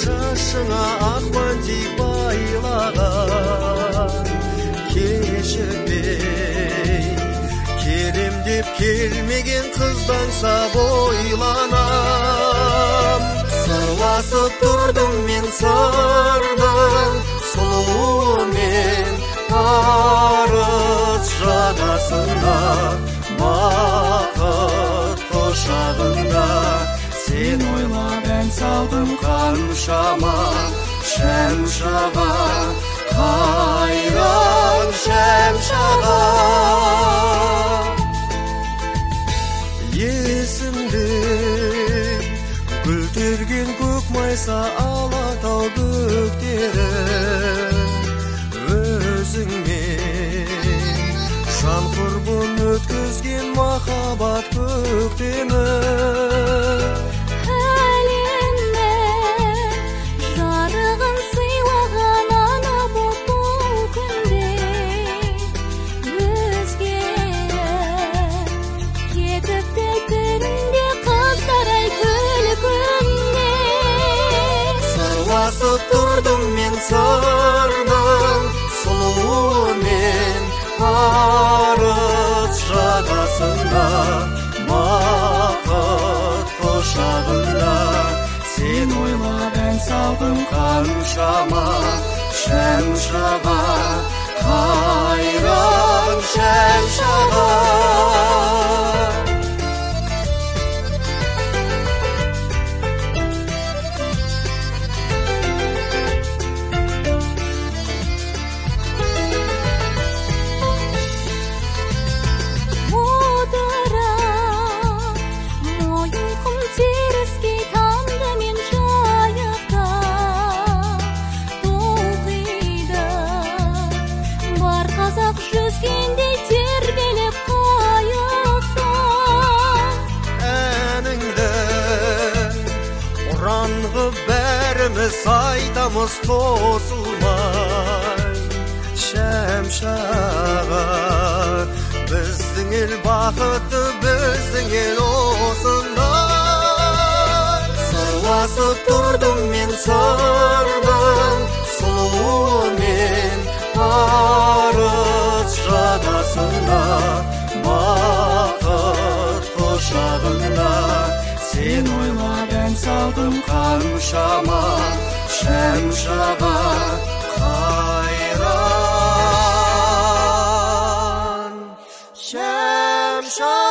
шашыңа ақ бантик байлаған, кешікпей келем деп келмеген қыздан сап ойланам. Сырласып тұрдым мен сырдың сұлуымен, парыз жағасында, бақыт құшағында. Сен ойлап ән салдым қаншама, шәм жаға, қайран шәм жаға. Есімде гүлдерген көк майса, алатау бөктері, өзіңмен жан құрбын өткізген махаббат көктемі. Әлемді жарығын сыйлаған ана боп бұл күнде, өзгеріп кетіпті күнде қыздар-ай күлкінде. Сырласып тұрдым мен сырдың сұлуымен, парыз жағасында, бақыт құшағында. Сен ойлап ән салдым қаншама, шәм жаға, қайран шәм жаға. Жүзгендей тербеліп қайықта, әніңді ұран ғып бәріміз айтамыз қосылмай. Шәм жаға, біздің ел бақытты, біздің ел осындай. Сырласып тұрдым мен сырдың сұлуымен, парыз жағасында, бақыт құшағында. Сен ойлап ән салдым қаншама, шәм жаға, қайран шәм жаға.